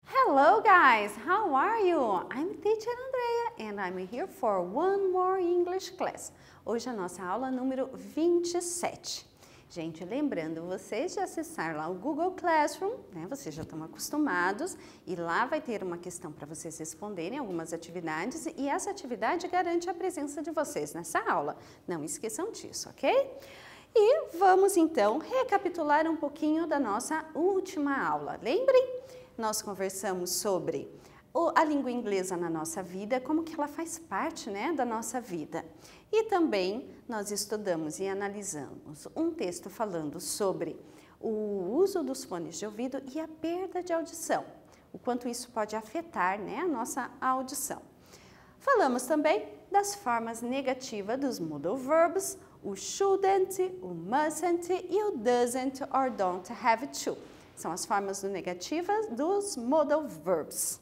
Hello guys, how are you? I'm Teacher Andrea and I'm here for one more English class. Hoje a nossa aula número 27. Gente, lembrando vocês de acessar lá o Google Classroom, né? Vocês já estão acostumados e lá vai ter uma questão para vocês responderem algumas atividades e essa atividade garante a presença de vocês nessa aula. Não esqueçam disso, ok? E vamos então recapitular um pouquinho da nossa última aula. Lembrem? Nós conversamos sobre a língua inglesa na nossa vida, como que ela faz parte, né, da nossa vida. E também nós estudamos e analisamos um texto falando sobre o uso dos fones de ouvido e a perda de audição, o quanto isso pode afetar, né, a nossa audição. Falamos também das formas negativas dos modal verbs, o shouldn't, o mustn't e o doesn't or don't have to. São as formas negativas dos modal verbs.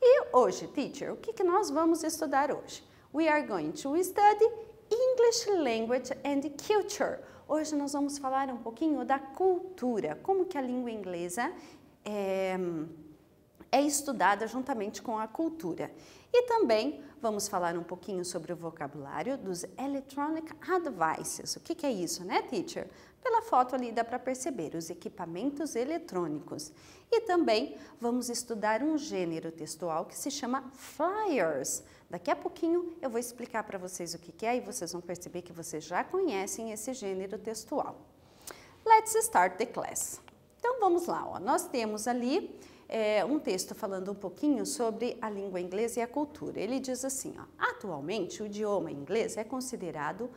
E hoje, teacher, o que nós vamos estudar hoje? We are going to study English Language and Culture. Hoje nós vamos falar um pouquinho da cultura, como que a língua inglesa é estudada juntamente com a cultura. E também vamos falar um pouquinho sobre o vocabulário dos Electronic Devices. O que é isso, né, teacher? Pela foto ali dá para perceber os equipamentos eletrônicos. E também vamos estudar um gênero textual que se chama flyers. Daqui a pouquinho eu vou explicar para vocês o que é e vocês vão perceber que vocês já conhecem esse gênero textual. Let's start the class. Então vamos lá, ó. Nós temos ali um texto falando um pouquinho sobre a língua inglesa e a cultura. Ele diz assim, ó, atualmente o idioma inglês é considerado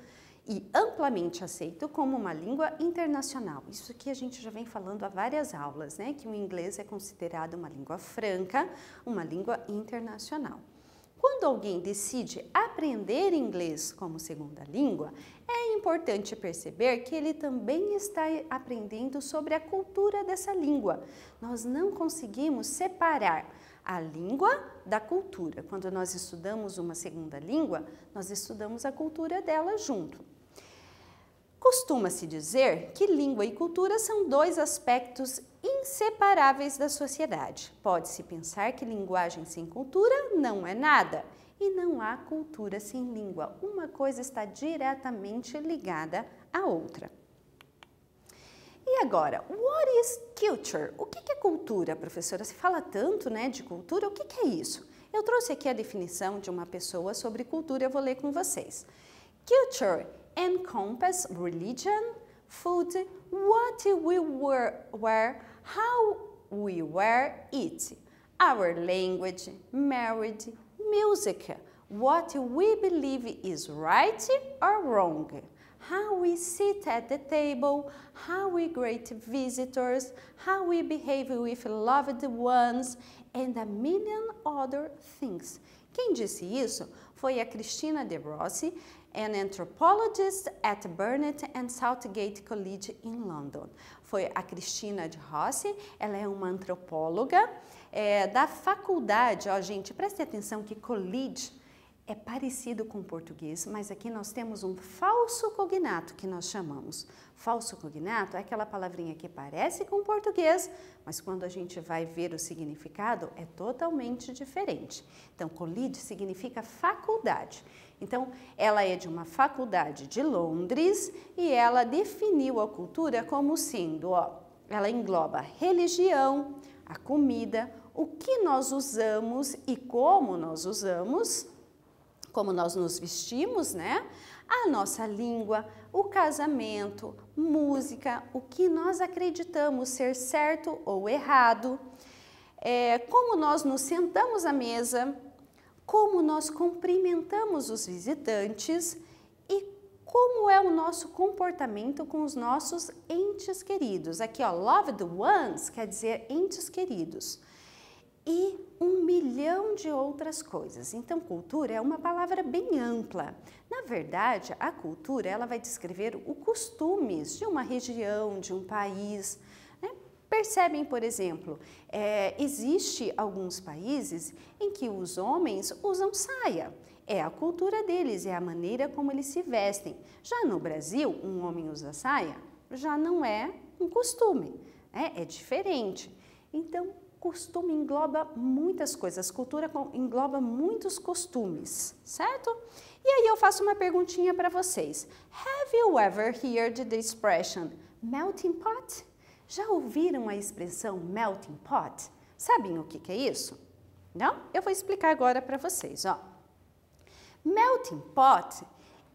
e amplamente aceito como uma língua internacional. Isso aqui a gente já vem falando há várias aulas, né? Que o inglês é considerado uma língua franca, uma língua internacional. Quando alguém decide aprender inglês como segunda língua, é importante perceber que ele também está aprendendo sobre a cultura dessa língua. Nós não conseguimos separar a língua da cultura. Quando nós estudamos uma segunda língua, nós estudamos a cultura dela junto. Costuma-se dizer que língua e cultura são dois aspectos inseparáveis da sociedade. Pode-se pensar que linguagem sem cultura não é nada e não há cultura sem língua. Uma coisa está diretamente ligada à outra. E agora, what is culture? O que é cultura, professora? Se fala tanto, né, de cultura, o que é isso? Eu trouxe aqui a definição de uma pessoa sobre cultura, eu vou ler com vocês. Culture encompass religion, food, what we wear, how we wear it, our language, marriage, music, what we believe is right or wrong, how we sit at the table, how we greet visitors, how we behave with loved ones, and a million other things. Quem disse isso foi a Christina de Rossi, an anthropologist at Burnet and Southgate College in London. Foi a Christina de Rossi, ela é uma antropóloga da faculdade, ó gente, preste atenção que college é parecido com o português, mas aqui nós temos um falso cognato que nós chamamos. Falso cognato é aquela palavrinha que parece com o português, mas quando a gente vai ver o significado é totalmente diferente. Então, college significa faculdade. Então, ela é de uma faculdade de Londres e ela definiu a cultura como sendo, ó, ela engloba a religião, a comida, o que nós usamos e como nós usamos, como nós nos vestimos, né? A nossa língua, o casamento, música, o que nós acreditamos ser certo ou errado, como nós nos sentamos à mesa, como nós cumprimentamos os visitantes e como é o nosso comportamento com os nossos entes queridos. Aqui, ó, loved ones quer dizer entes queridos. E 1 milhão de outras coisas. Então, cultura é uma palavra bem ampla. Na verdade, a cultura ela vai descrever os costumes de uma região, de um país. Né? Percebem, por exemplo, existe alguns países em que os homens usam saia. é a cultura deles, é a maneira como eles se vestem. Já no Brasil, um homem usa saia já não é um costume, é diferente. Então, costume engloba muitas coisas, cultura engloba muitos costumes, certo? E aí eu faço uma perguntinha para vocês. Have you ever heard the expression melting pot? Já ouviram a expressão melting pot? Sabem o que é isso? Não? Eu vou explicar agora para vocês, ó. Melting pot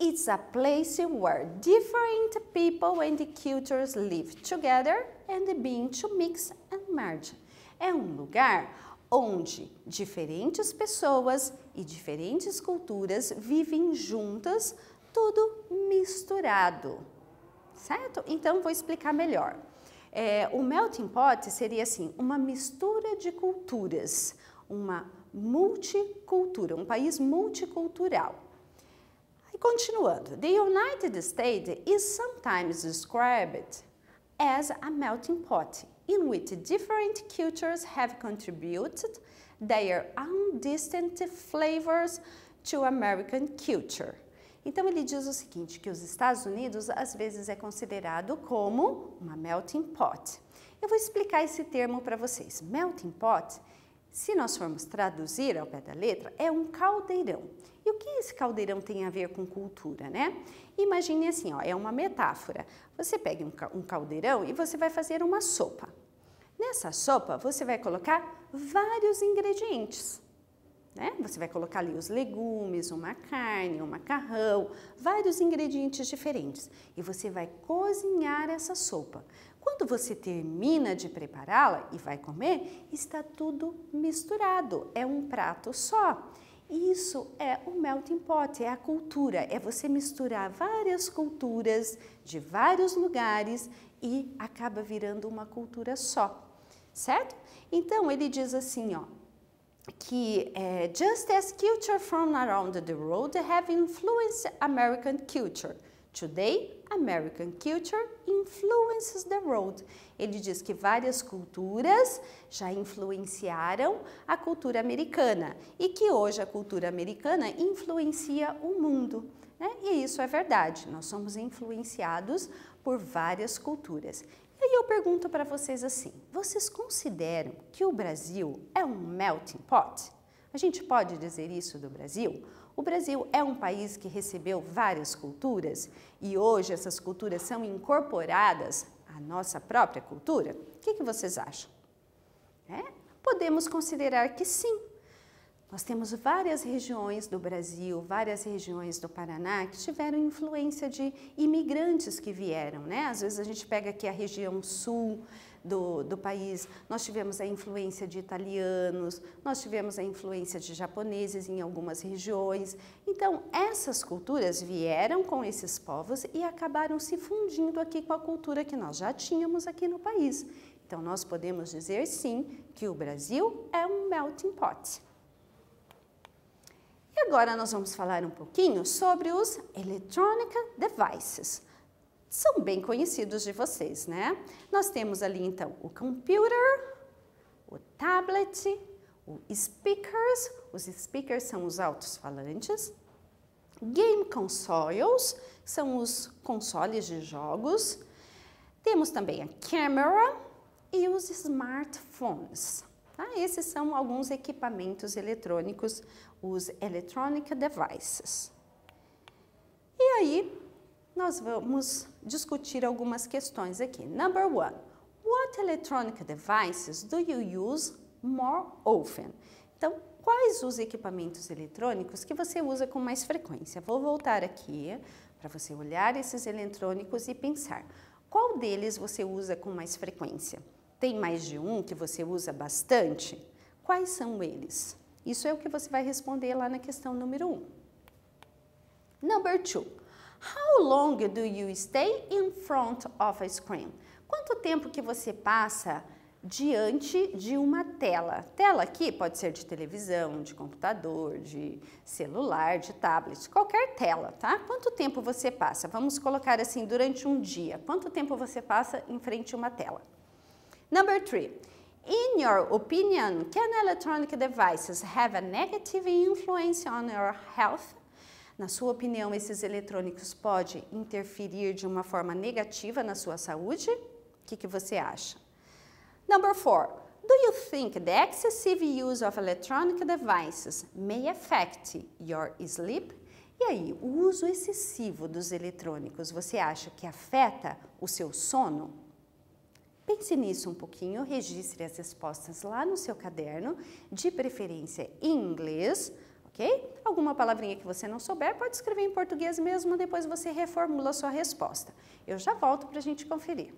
is a place where different people and cultures live together and begin to mix and merge. É um lugar onde diferentes pessoas e diferentes culturas vivem juntas, tudo misturado, certo? Então, vou explicar melhor. O melting pot seria assim, uma mistura de culturas, uma multicultura, um país multicultural. E continuando, the United States is sometimes described as a melting pot, in which different cultures have contributed their own distinct flavors to American culture. Então ele diz o seguinte, que os Estados Unidos às vezes é considerado como uma melting pot. Eu vou explicar esse termo para vocês. Melting pot, se nós formos traduzir ao pé da letra, é um caldeirão. E o que esse caldeirão tem a ver com cultura, né? Imagine assim, ó, é uma metáfora. Você pega um caldeirão e você vai fazer uma sopa. Nessa sopa, você vai colocar vários ingredientes, né? Você vai colocar ali os legumes, uma carne, um macarrão, vários ingredientes diferentes. E você vai cozinhar essa sopa. Quando você termina de prepará-la e vai comer, está tudo misturado, é um prato só. Isso é o melting pot, é a cultura, é você misturar várias culturas de vários lugares e acaba virando uma cultura só, certo? Então, ele diz assim, ó, que just as culture from around the world have influenced American culture, today American culture influences the world. Ele diz que várias culturas já influenciaram a cultura americana e que hoje a cultura americana influencia o mundo, né? E isso é verdade, nós somos influenciados por várias culturas. E aí eu pergunto para vocês assim, vocês consideram que o Brasil é um melting pot? A gente pode dizer isso do Brasil? O Brasil é um país que recebeu várias culturas e hoje essas culturas são incorporadas à nossa própria cultura? O que vocês acham? Podemos considerar que sim. Nós temos várias regiões do Brasil, várias regiões do Paraná que tiveram influência de imigrantes que vieram, né? Às vezes a gente pega aqui a região sul do país, nós tivemos a influência de italianos, nós tivemos a influência de japoneses em algumas regiões. Então, essas culturas vieram com esses povos e acabaram se fundindo aqui com a cultura que nós já tínhamos aqui no país. Então, nós podemos dizer sim que o Brasil é um melting pot. E agora nós vamos falar um pouquinho sobre os electronic devices. São bem conhecidos de vocês, né? Nós temos ali, então, o computer, o tablet, os speakers são os alto-falantes, game consoles, são os consoles de jogos, temos também a camera e os smartphones. Tá? Esses são alguns equipamentos eletrônicos, os electronic devices. E aí, nós vamos discutir algumas questões aqui. Number one, what electronic devices do you use more often? Então, quais os equipamentos eletrônicos que você usa com mais frequência? Vou voltar aqui para você olhar esses eletrônicos e pensar. Qual deles você usa com mais frequência? Tem mais de um que você usa bastante? Quais são eles? Isso é o que você vai responder lá na questão número 1. Number 2. How long do you stay in front of a screen? Quanto tempo que você passa diante de uma tela? Tela aqui pode ser de televisão, de computador, de celular, de tablet, qualquer tela, tá? Quanto tempo você passa? Vamos colocar assim, durante um dia. Quanto tempo você passa em frente a uma tela? Number 3. In your opinion, can electronic devices have a negative influence on your health? Na sua opinião, esses eletrônicos podem interferir de uma forma negativa na sua saúde? O que você acha? Number 4. Do you think the excessive use of electronic devices may affect your sleep? E aí, o uso excessivo dos eletrônicos, você acha que afeta o seu sono? Pense nisso um pouquinho, registre as respostas lá no seu caderno, de preferência em inglês, ok? Alguma palavrinha que você não souber, pode escrever em português mesmo, depois você reformula a sua resposta. Eu já volto para a gente conferir.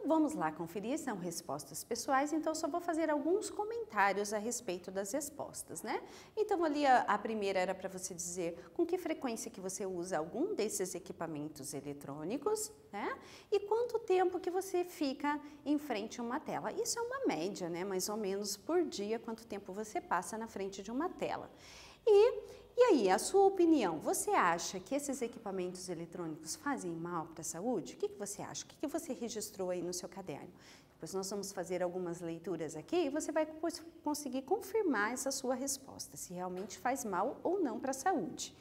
vamos lá conferir, são respostas pessoais, então só vou fazer alguns comentários a respeito das respostas, né? Então ali a primeira era para você dizer com que frequência que você usa algum desses equipamentos eletrônicos, né? E quanto tempo que você fica em frente a uma tela. Isso é uma média, né? Mais ou menos por dia, quanto tempo você passa na frente de uma tela. E aí, a sua opinião, você acha que esses equipamentos eletrônicos fazem mal para a saúde? O que você acha? O que você registrou aí no seu caderno? Depois nós vamos fazer algumas leituras aqui e você vai conseguir confirmar essa sua resposta, se realmente faz mal ou não para a saúde.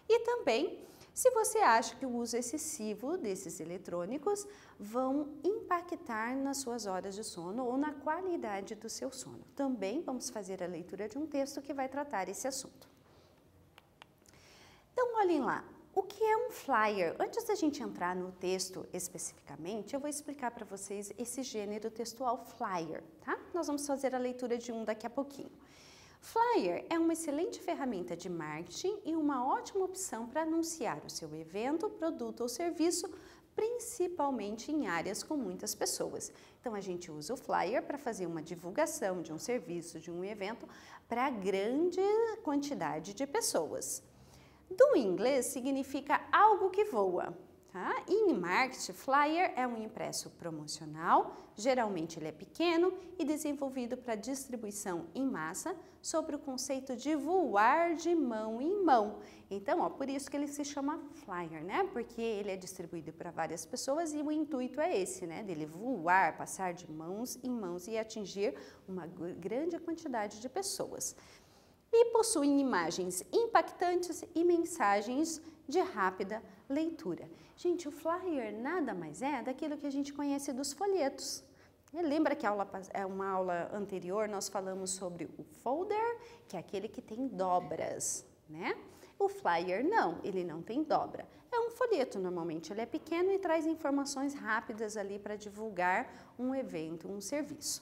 E também, se você acha que o uso excessivo desses eletrônicos vão impactar nas suas horas de sono ou na qualidade do seu sono. Também vamos fazer a leitura de um texto que vai tratar esse assunto. Então, olhem lá, o que é um flyer? Antes da gente entrar no texto especificamente, eu vou explicar para vocês esse gênero textual flyer, tá? Nós vamos fazer a leitura de um daqui a pouquinho. Flyer é uma excelente ferramenta de marketing e uma ótima opção para anunciar o seu evento, produto ou serviço, principalmente em áreas com muitas pessoas. Então, a gente usa o flyer para fazer uma divulgação de um serviço, de um evento, para grande quantidade de pessoas. Do inglês significa algo que voa, tá? Em marketing, flyer é um impresso promocional, geralmente ele é pequeno e desenvolvido para distribuição em massa, sobre o conceito de voar de mão em mão. Então, ó, por isso que ele se chama flyer, né? Porque ele é distribuído para várias pessoas e o intuito é esse, né? Dele voar, passar de mãos em mãos e atingir uma grande quantidade de pessoas. E possuem imagens impactantes e mensagens de rápida leitura. Gente, o flyer nada mais é daquilo que a gente conhece dos folhetos. Lembra que uma aula anterior nós falamos sobre o folder, que é aquele que tem dobras, né? O flyer não, ele não tem dobra. É um folheto, normalmente ele é pequeno e traz informações rápidas ali para divulgar um evento, um serviço.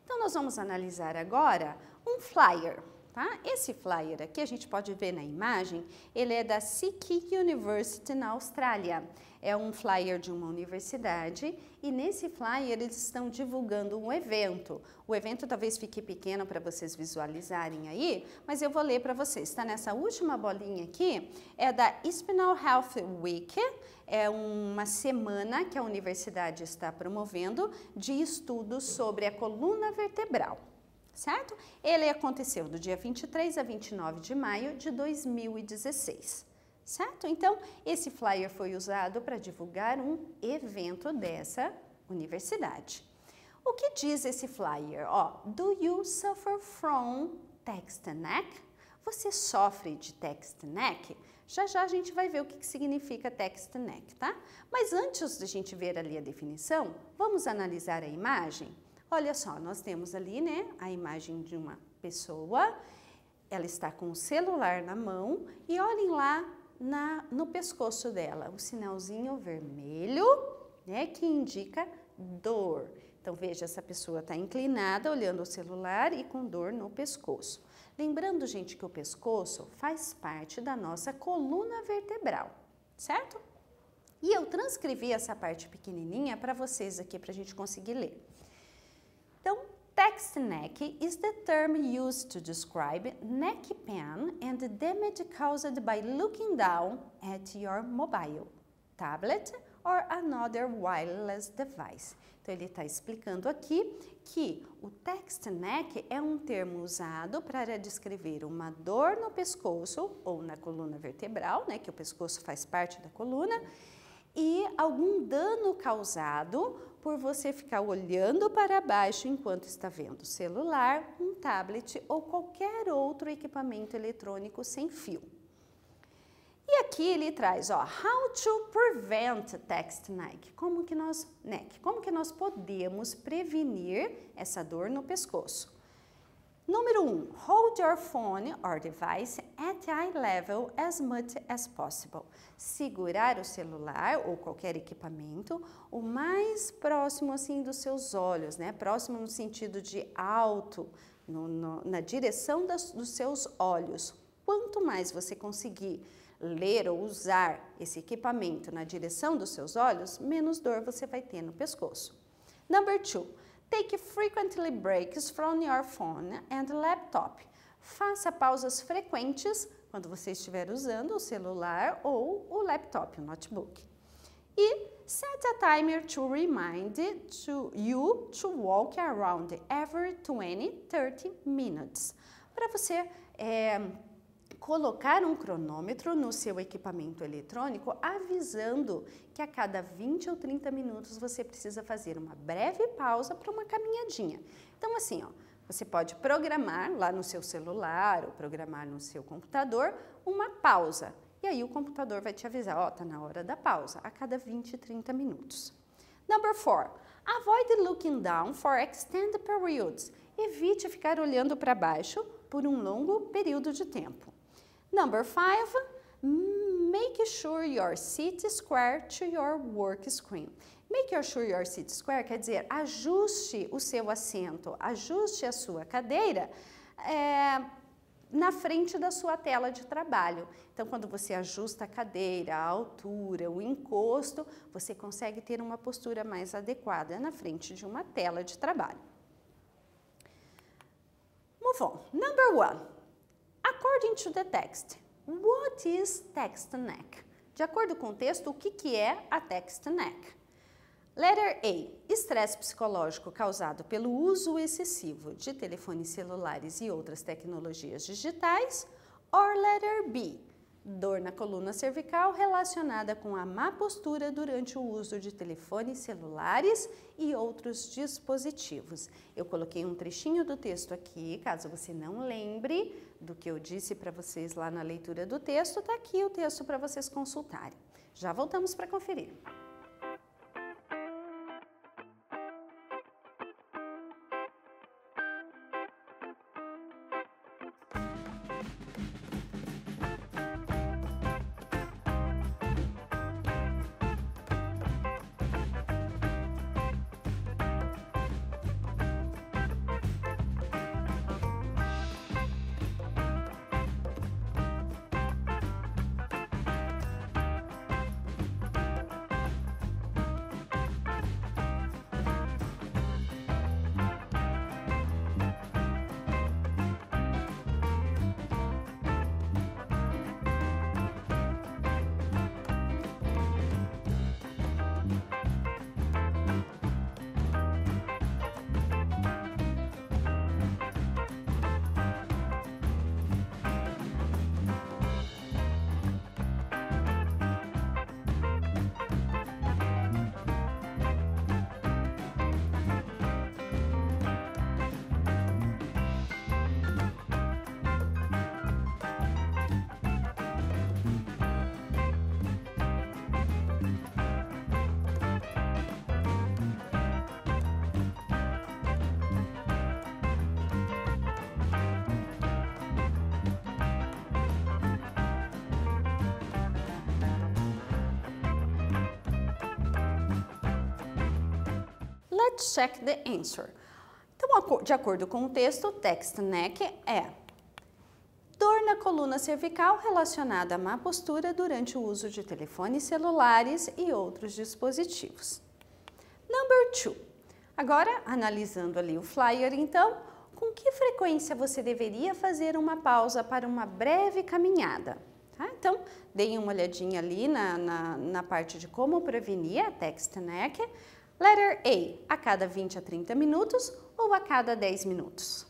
Então, nós vamos analisar agora um flyer, tá? Esse flyer aqui, a gente pode ver na imagem, ele é da Seek University na Austrália. É um flyer de uma universidade e nesse flyer eles estão divulgando um evento. O evento talvez fique pequeno para vocês visualizarem aí, mas eu vou ler para vocês. Está nessa última bolinha aqui, é da Spinal Health Week. É uma semana que a universidade está promovendo de estudos sobre a coluna vertebral, certo? Ele aconteceu do dia 23 a 29 de maio de 2016, certo? Então, esse flyer foi usado para divulgar um evento dessa universidade. O que diz esse flyer? Ó, do you suffer from text neck? Você sofre de text neck? Já já a gente vai ver o que significa text neck, tá? Mas antes de a gente ver ali a definição, vamos analisar a imagem? Olha só, nós temos ali, né, a imagem de uma pessoa, ela está com o celular na mão e olhem lá no pescoço dela, o sinalzinho vermelho, né, que indica dor. Então, veja, essa pessoa está inclinada, olhando o celular e com dor no pescoço. Lembrando, gente, que o pescoço faz parte da nossa coluna vertebral, certo? E eu transcrevi essa parte pequenininha para vocês aqui, para a gente conseguir ler. Então, text neck is the term used to describe neck pain and the damage caused by looking down at your mobile, tablet or another wireless device. Então, ele está explicando aqui que o text neck é um termo usado para descrever uma dor no pescoço ou na coluna vertebral, né, que o pescoço faz parte da coluna, e algum dano causado por você ficar olhando para baixo enquanto está vendo celular, um tablet ou qualquer outro equipamento eletrônico sem fio. E aqui ele traz, ó, how to prevent text neck. Como que nós podemos prevenir essa dor no pescoço? Número 1, hold your phone or device at eye level as much as possible. Segurar o celular ou qualquer equipamento o mais próximo assim dos seus olhos, né? Próximo no sentido de alto, na direção dos seus olhos. Quanto mais você conseguir ler ou usar esse equipamento na direção dos seus olhos, menos dor você vai ter no pescoço. Number 2, take frequently breaks from your phone and laptop. Faça pausas frequentes quando você estiver usando o celular ou o laptop, o notebook. E set a timer to remind you to walk around every 20, 30 minutes. Para você colocar um cronômetro no seu equipamento eletrônico, avisando que a cada 20 ou 30 minutos você precisa fazer uma breve pausa para uma caminhadinha. Então, assim, ó, você pode programar lá no seu celular ou programar no seu computador uma pausa. E aí o computador vai te avisar, ó, tá na hora da pausa, a cada 20, 30 minutos. Number 4, avoid looking down for extended periods. Evite ficar olhando para baixo por um longo período de tempo. Number 5, make sure your seat is square to your work screen. Make sure your seat is square quer dizer, ajuste o seu assento, ajuste a sua cadeira na frente da sua tela de trabalho. Então, quando você ajusta a cadeira, a altura, o encosto, você consegue ter uma postura mais adequada na frente de uma tela de trabalho. Move on. Number 1. According to the text, what is text neck? De acordo com o texto, o que é a text neck? Letter A, estresse psicológico causado pelo uso excessivo de telefones celulares e outras tecnologias digitais. Or letter B, dor na coluna cervical relacionada com a má postura durante o uso de telefones celulares e outros dispositivos. Eu coloquei um trechinho do texto aqui, caso você não lembre do que eu disse para vocês lá na leitura do texto, tá aqui o texto para vocês consultarem. Já voltamos para conferir. Let's check the answer. Então, de acordo com o texto, text neck é dor na coluna cervical relacionada à má postura durante o uso de telefones celulares e outros dispositivos. Number 2. Agora, analisando ali o flyer, então, com que frequência você deveria fazer uma pausa para uma breve caminhada? Tá? Então, deem uma olhadinha ali na parte de como prevenir a text neck. Letter A, a cada 20 a 30 minutos ou a cada 10 minutos?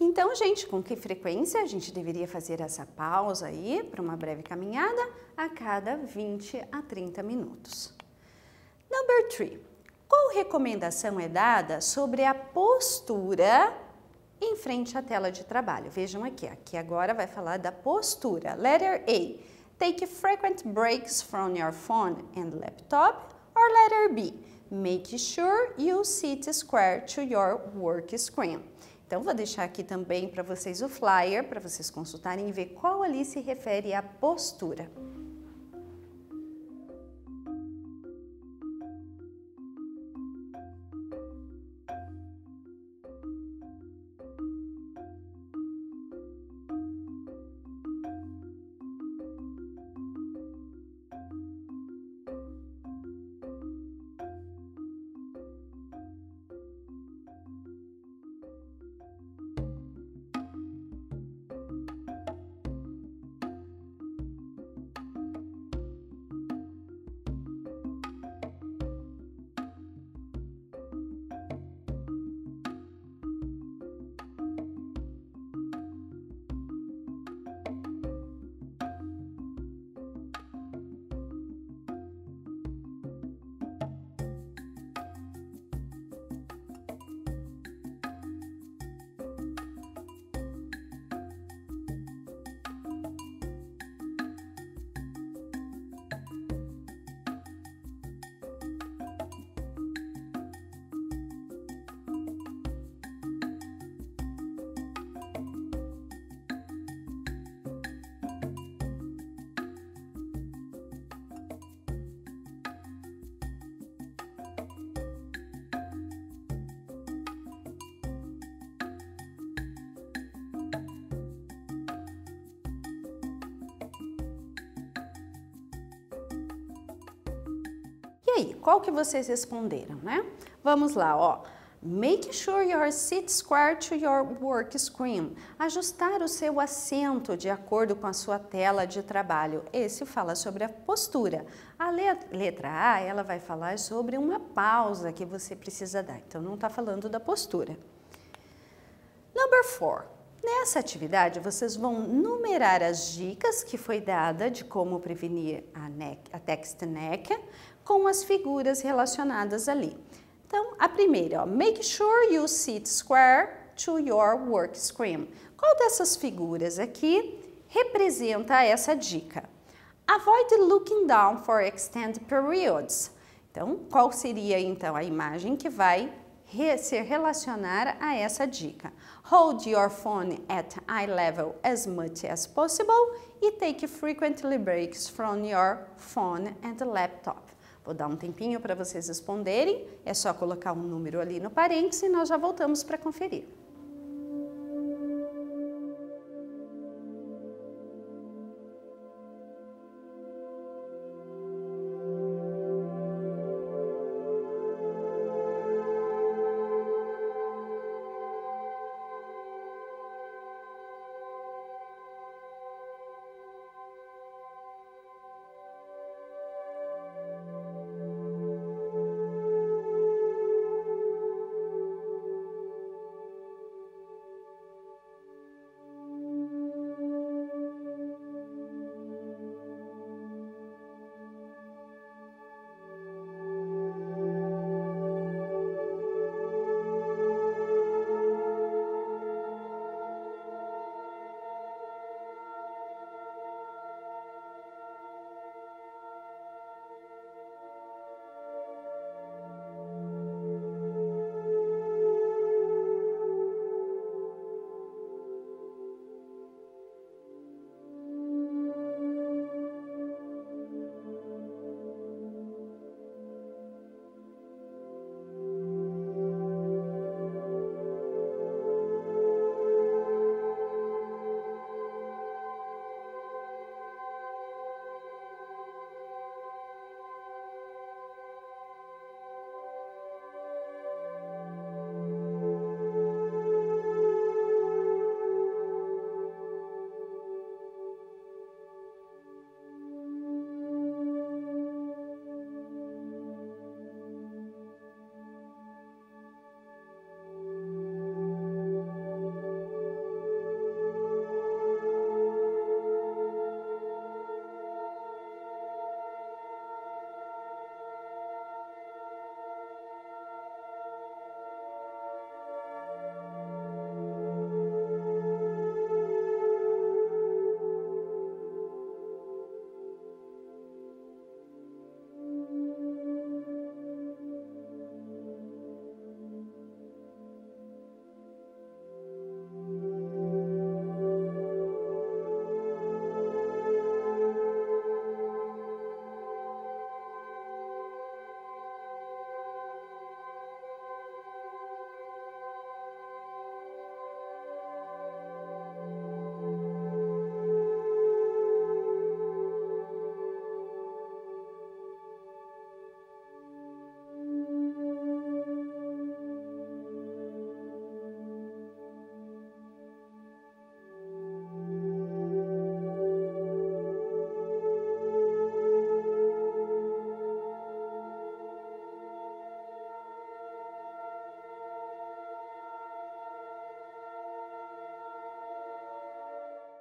Então, gente, com que frequência a gente deveria fazer essa pausa aí para uma breve caminhada? A cada 20 a 30 minutos. Number 3. Qual recomendação é dada sobre a postura em frente à tela de trabalho? Vejam aqui agora vai falar da postura. Letter A. Take frequent breaks from your phone and laptop. Or letter B. Make sure you sit square to your work screen. Então, vou deixar aqui também para vocês o flyer, para vocês consultarem e ver qual ali se refere à postura. E aí, qual que vocês responderam, né? Vamos lá, ó. Make sure your seat square to your work screen. Ajustar o seu assento de acordo com a sua tela de trabalho. Esse fala sobre a postura. A letra A, ela vai falar sobre uma pausa que você precisa dar. Então, não está falando da postura. Number 4. Nessa atividade, vocês vão numerar as dicas que foi dada de como prevenir a text neck com as figuras relacionadas ali. Então, a primeira, ó, make sure you sit square to your work screen. Qual dessas figuras aqui representa essa dica? Avoid looking down for extended periods. Então, qual seria então a imagem que vai se relacionar a essa dica? Hold your phone at eye level as much as possible e take frequently breaks from your phone and laptop. Vou dar um tempinho para vocês responderem, é só colocar um número ali no parênteses e nós já voltamos para conferir.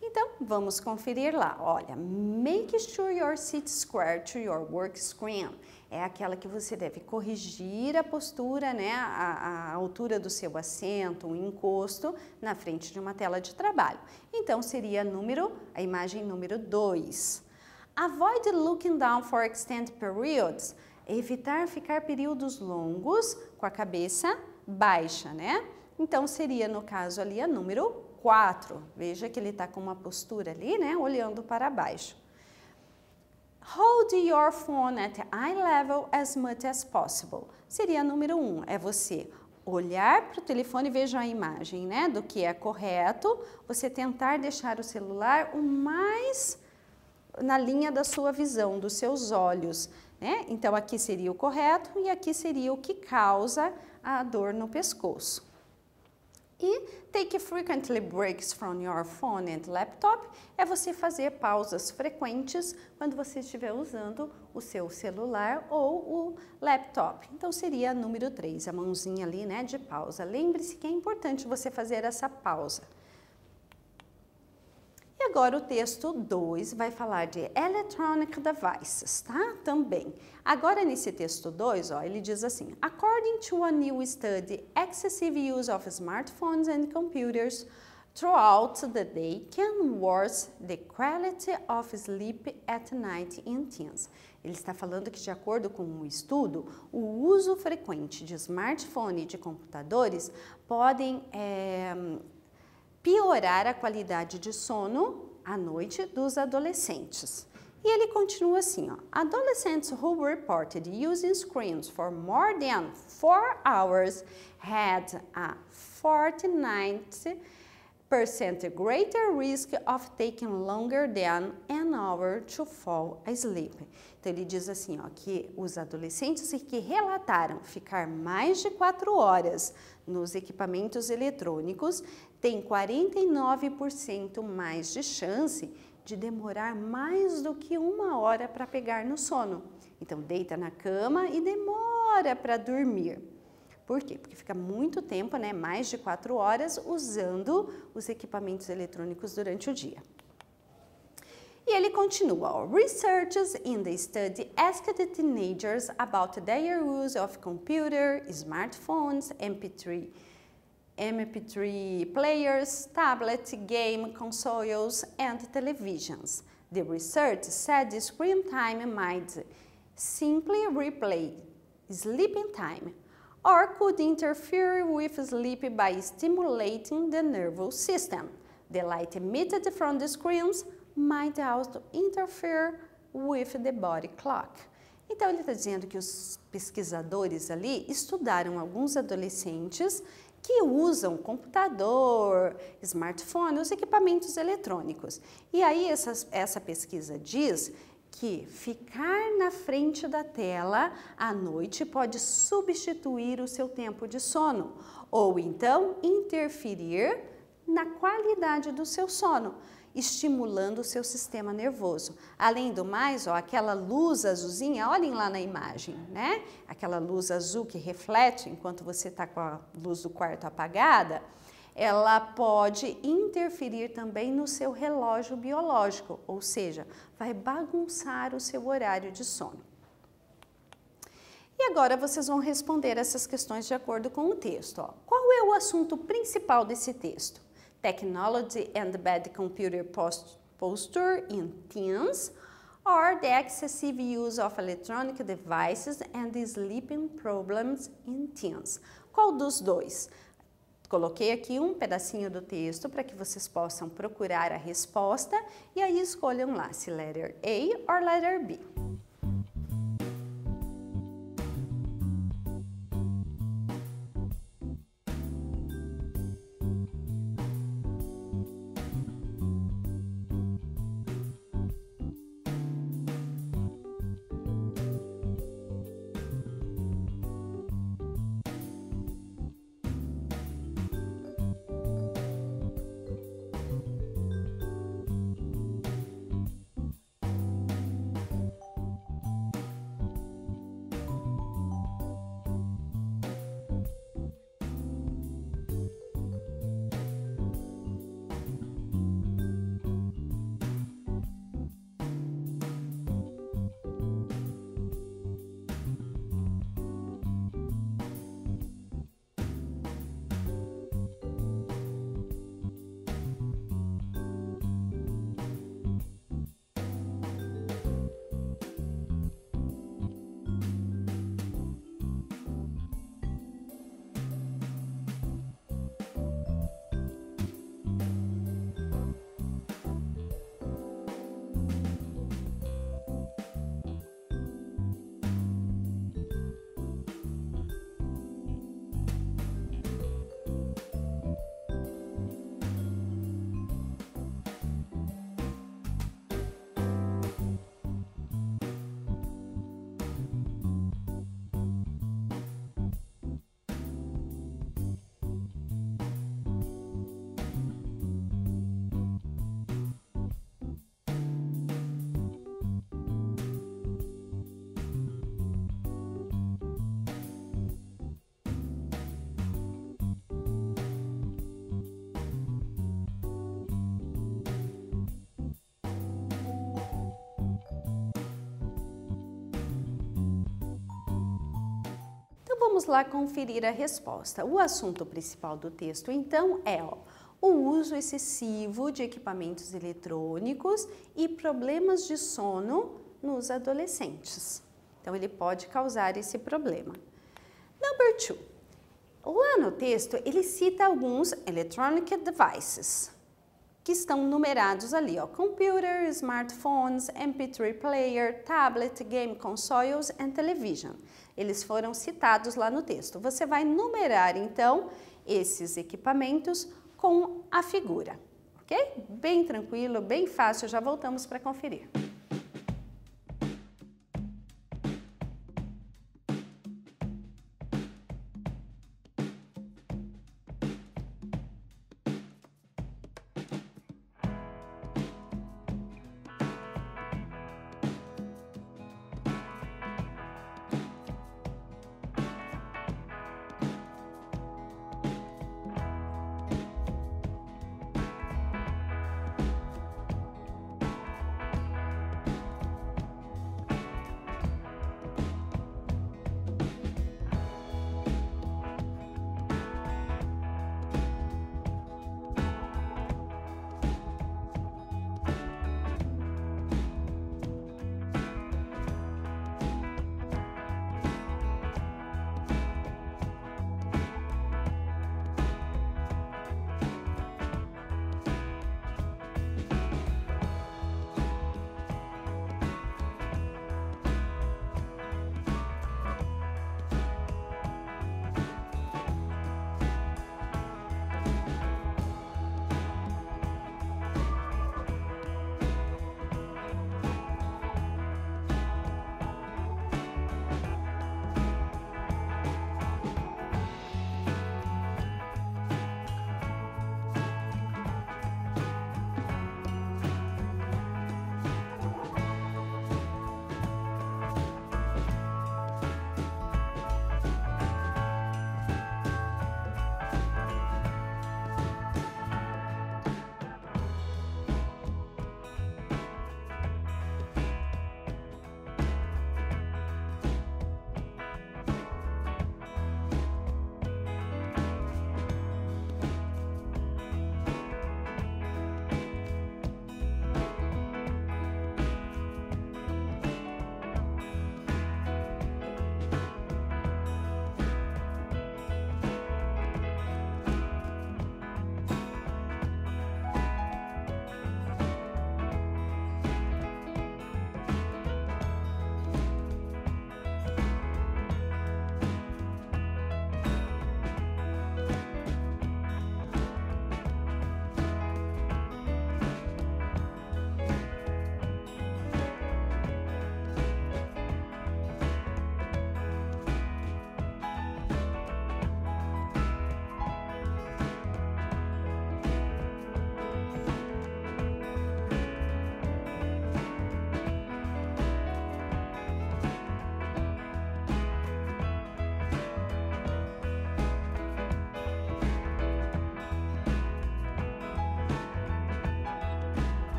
Então, vamos conferir lá. Olha, make sure your seat square to your work screen. É aquela que você deve corrigir a postura, né, a altura do seu assento, o encosto na frente de uma tela de trabalho. Então, seria a imagem número 2. Avoid looking down for extended periods. Evitar ficar períodos longos com a cabeça baixa, né? Então, seria, no caso ali, a número 4. Veja que ele está com uma postura ali, né? Olhando para baixo. Hold your phone at eye level as much as possible. Seria a número 1. É você olhar para o telefone, veja a imagem, né? Do que é correto. Você tentar deixar o celular o mais na linha da sua visão, dos seus olhos, né? Então, aqui seria o correto e aqui seria o que causa a dor no pescoço. E take frequently breaks from your phone and laptop é você fazer pausas frequentes quando você estiver usando o seu celular ou o laptop. Então, seria a número 3, a mãozinha ali, né, de pausa. Lembre-se que é importante você fazer essa pausa. E agora o texto 2 vai falar de electronic devices, tá? Também. Agora nesse texto 2, ó, ele diz assim: According to a new study, excessive use of smartphones and computers throughout the day can worsen the quality of sleep at night in teens. Ele está falando que, de acordo com um estudo, o uso frequente de smartphone e de computadores podem piorar a qualidade de sono à noite dos adolescentes. E ele continua assim, ó. Adolescents who reported using screens for more than 4 hours had a 49% greater risk of taking longer than an hour to fall asleep. Então, ele diz assim, ó, que os adolescentes que relataram ficar mais de 4 horas nos equipamentos eletrônicos têm 49% mais de chance de demorar mais do que 1 hora para pegar no sono. Então, deita na cama e demora para dormir. Por quê? Porque fica muito tempo, né, mais de 4 horas, usando os equipamentos eletrônicos durante o dia. E ele continua, researchers in the study asked the teenagers about their use of computer, smartphones, MP3 players, tablet, game consoles, and televisions. The research said the screen time might simply replace sleeping time, or could interfere with sleep by stimulating the nervous system. The light emitted from the screens might also interfere with the body clock. Então, ele está dizendo que os pesquisadores ali estudaram alguns adolescentes que usam computador, smartphone, os equipamentos eletrônicos. E aí, essa pesquisa diz que ficar na frente da tela à noite pode substituir o seu tempo de sono, ou então interferir na qualidade do seu sono, estimulando o seu sistema nervoso. Além do mais, ó, aquela luz azulzinha, olhem lá na imagem, né? Aquela luz azul que reflete enquanto você está com a luz do quarto apagada, ela pode interferir também no seu relógio biológico, ou seja, vai bagunçar o seu horário de sono. E agora vocês vão responder essas questões de acordo com o texto. Ó. Qual é o assunto principal desse texto? Technology and bad computer posture in teens, or the excessive use of electronic devices and sleeping problems in teens. Qual dos dois? Coloquei aqui um pedacinho do texto para que vocês possam procurar a resposta e aí escolham lá se letter A or letter B. Vamos lá conferir a resposta. O assunto principal do texto, então, é o uso excessivo de equipamentos eletrônicos e problemas de sono nos adolescentes. Então, ele pode causar esse problema. Number 2. Lá no texto, ele cita alguns electronic devices, que estão numerados ali, computer, smartphones, MP3 player, tablet, game consoles and television. Eles foram citados lá no texto. Você vai numerar, então, esses equipamentos com a figura, ok? Bem tranquilo, bem fácil, já voltamos para conferir.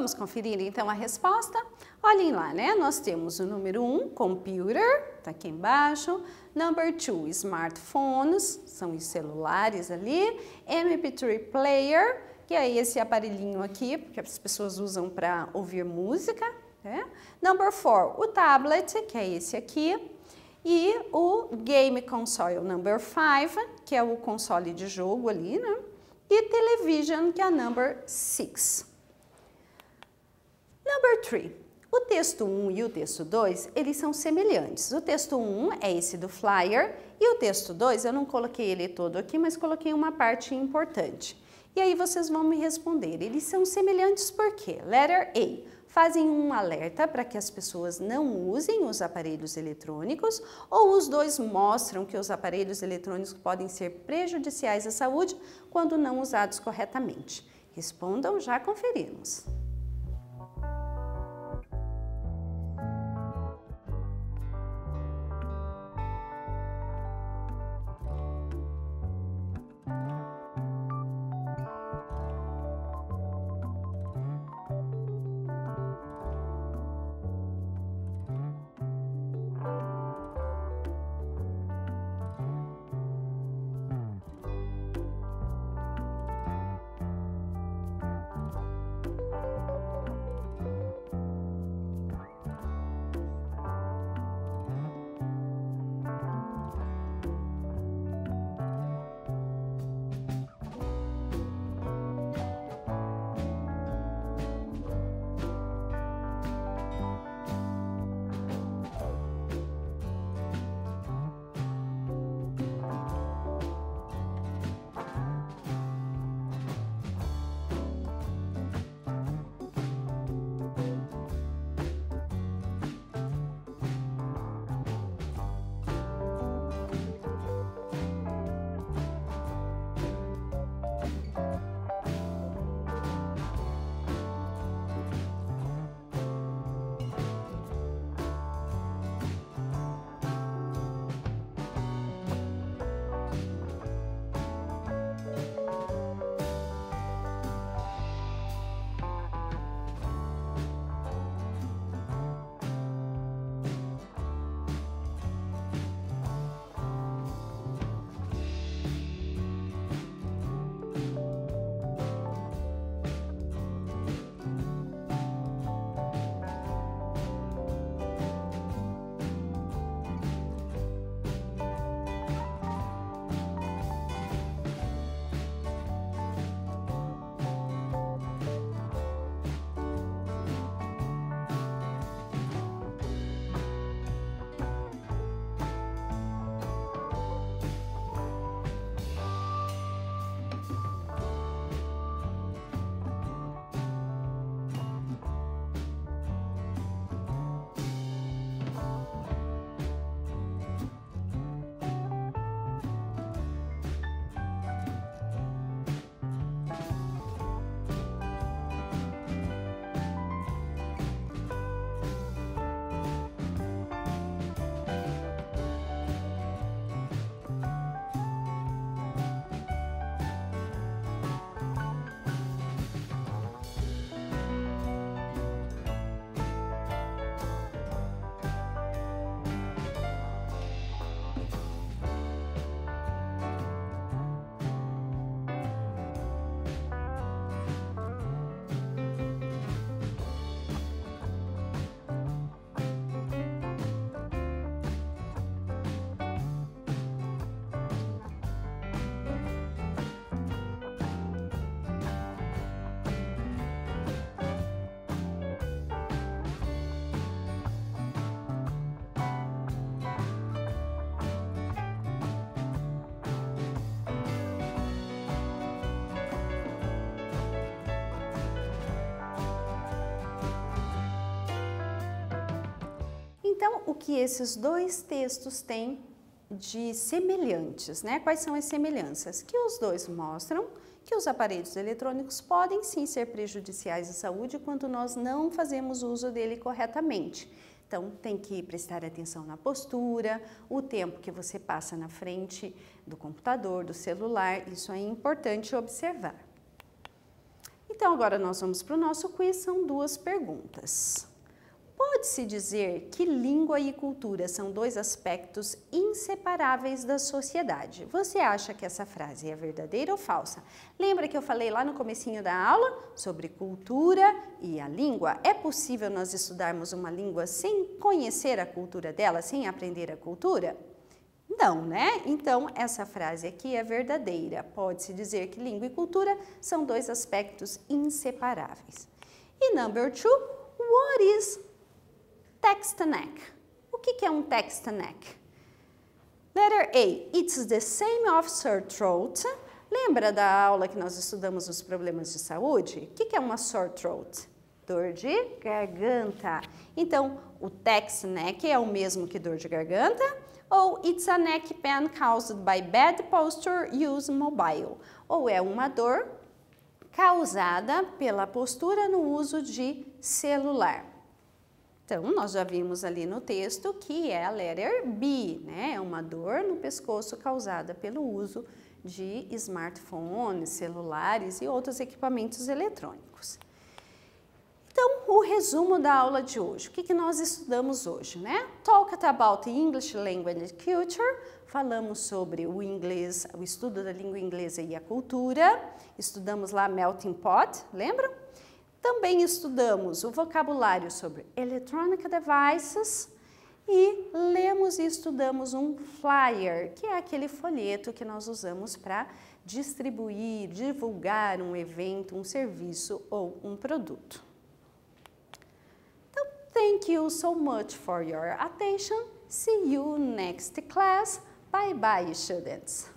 Vamos conferir então a resposta? Olhem lá, né? Nós temos o número 1, computer, tá aqui embaixo. Number 2, smartphones, são os celulares ali. MP3 player, que é esse aparelhinho aqui, que as pessoas usam para ouvir música, né? Number 4, o tablet, que é esse aqui. E o game console number 5, que é o console de jogo ali, né? E television, que é a number 6. Number 3. O texto 1 e o texto 2, eles são semelhantes. O texto 1 é esse do flyer e o texto 2, eu não coloquei ele todo aqui, mas coloquei uma parte importante. E aí vocês vão me responder. Eles são semelhantes por quê? Letter A. fazem um alerta para que as pessoas não usem os aparelhos eletrônicos, ou os dois mostram que os aparelhos eletrônicos podem ser prejudiciais à saúde quando não usados corretamente? Respondam, já conferimos. Então, o que esses dois textos têm de semelhantes, né? Quais são as semelhanças? Que os dois mostram que os aparelhos eletrônicos podem sim ser prejudiciais à saúde quando nós não fazemos uso dele corretamente. Então, tem que prestar atenção na postura, o tempo que você passa na frente do computador, do celular, isso é importante observar. Então, agora nós vamos para o nosso quiz, são duas perguntas. Pode-se dizer que língua e cultura são dois aspectos inseparáveis da sociedade. Você acha que essa frase é verdadeira ou falsa? Lembra que eu falei lá no comecinho da aula sobre cultura e a língua? É possível nós estudarmos uma língua sem conhecer a cultura dela, sem aprender a cultura? Não, né? Então, essa frase aqui é verdadeira. Pode-se dizer que língua e cultura são dois aspectos inseparáveis. E number 2, what is text neck? O que é um text neck? Letter A, it's the same of sore throat. Lembra da aula que nós estudamos os problemas de saúde? O que é uma sore throat? dor de garganta. Então, o text neck é o mesmo que dor de garganta, ou it's a neck pain caused by bad posture use mobile, ou é uma dor causada pela postura no uso de celular. Então, nós já vimos ali no texto que é a letter B, né? É uma dor no pescoço causada pelo uso de smartphones, celulares e outros equipamentos eletrônicos. Então, o resumo da aula de hoje. O que nós estudamos hoje, né? Talked about English Language and Culture. Falamos sobre o inglês, o estudo da língua inglesa e a cultura. Estudamos lá melting pot, lembram? Também estudamos o vocabulário sobre electronic devices e lemos e estudamos um flyer, que é aquele folheto que nós usamos para distribuir, divulgar um evento, um serviço ou um produto. Então, thank you so much for your attention. See you next class. Bye bye, students.